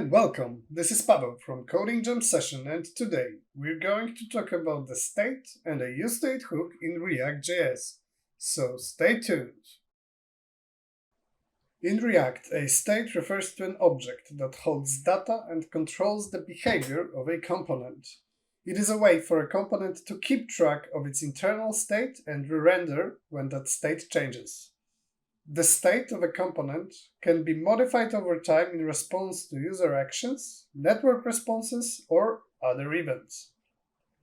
and welcome. This is Pavel from Coding Jam Session, and today we're going to talk about the state and a useState hook in react.js. So stay tuned. In React, a state refers to an object that holds data and controls the behavior of a component. It is a way for a component to keep track of its internal state and re-render when that state changes. The state of a component can be modified over time in response to user actions, network responses, or other events.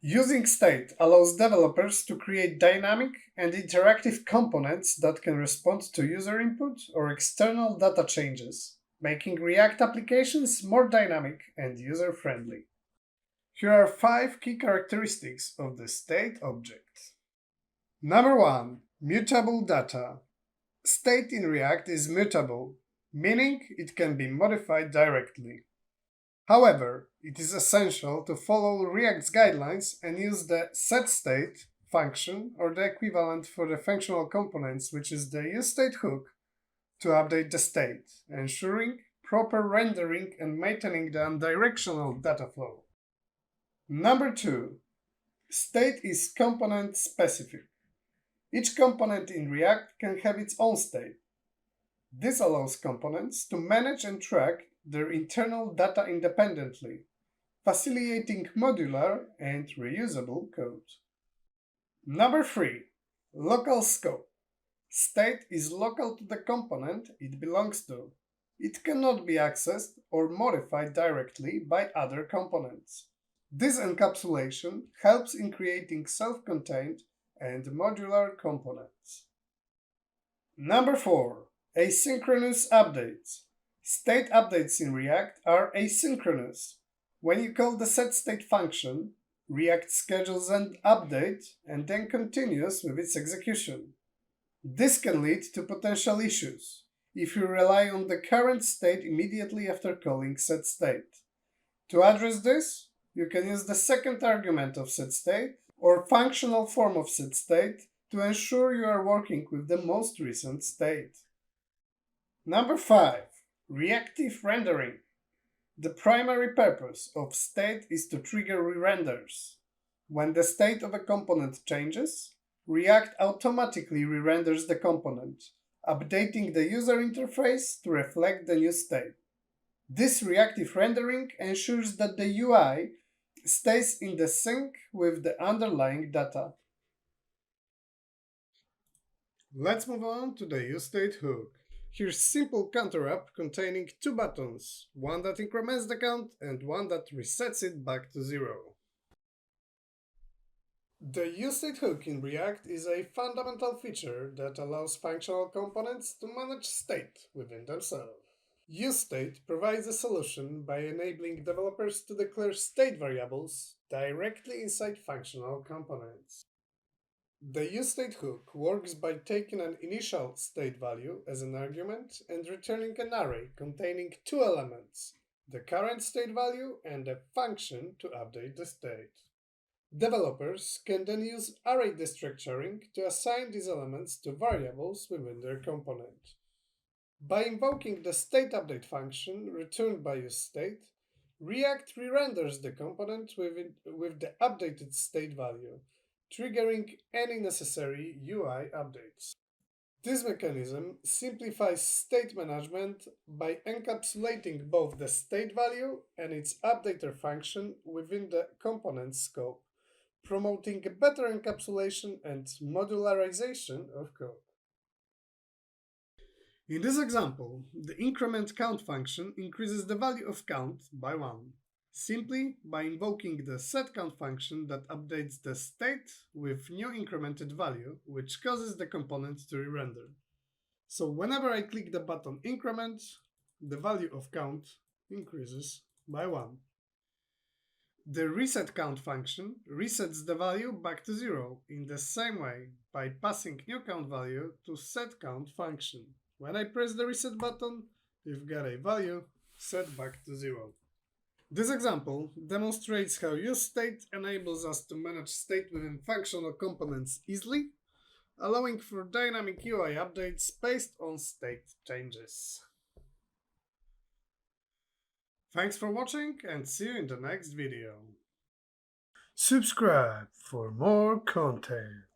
Using state allows developers to create dynamic and interactive components that can respond to user input or external data changes, making React applications more dynamic and user-friendly. Here are 5 key characteristics of the state object. Number 1. Mutable data. State in React is mutable, meaning it can be modified directly. However, it is essential to follow React's guidelines and use the setState function or the equivalent for the functional components, which is the useState hook, to update the state, ensuring proper rendering and maintaining the unidirectional data flow. Number 2. State is component specific. Each component in React can have its own state. This allows components to manage and track their internal data independently, facilitating modular and reusable code. Number 3. Local scope. State is local to the component it belongs to. It cannot be accessed or modified directly by other components. This encapsulation helps in creating self-contained and modular components. Number 4. Asynchronous updates. State updates in React are asynchronous. When you call the setState function, React schedules an update and then continues with its execution. This can lead to potential issues if you rely on the current state immediately after calling setState. To address this, you can use the second argument of setState or functional form of setState to ensure you are working with the most recent state. Number 5. Reactive rendering. The primary purpose of state is to trigger re-renders. When the state of a component changes, React automatically re-renders the component, updating the user interface to reflect the new state. This reactive rendering ensures that the UI stays in the sync with the underlying data. Let's move on to the useState hook. Here's simple counter app containing 2 buttons, one that increments the count and one that resets it back to 0. The useState hook in React is a fundamental feature that allows functional components to manage state within themselves. useState provides a solution by enabling developers to declare state variables directly inside functional components. The useState hook works by taking an initial state value as an argument and returning an array containing 2 elements, the current state value and a function to update the state. Developers can then use array destructuring to assign these elements to variables within their component. By invoking the stateUpdate function returned by useState, React re-renders the component with the updated state value, triggering any necessary UI updates. This mechanism simplifies state management by encapsulating both the state value and its updater function within the component scope, promoting a better encapsulation and modularization of code. In this example, the increment count function increases the value of count by 1, simply by invoking the setCount function that updates the state with new incremented value, which causes the component to re-render. So whenever I click the button increment, the value of count increases by 1. The resetCount function resets the value back to 0 in the same way by passing new count value to setCount function. When I press the reset button, we've got a value set back to 0. This example demonstrates how useState enables us to manage state within functional components easily, allowing for dynamic UI updates based on state changes. Thanks for watching and see you in the next video. Subscribe for more content.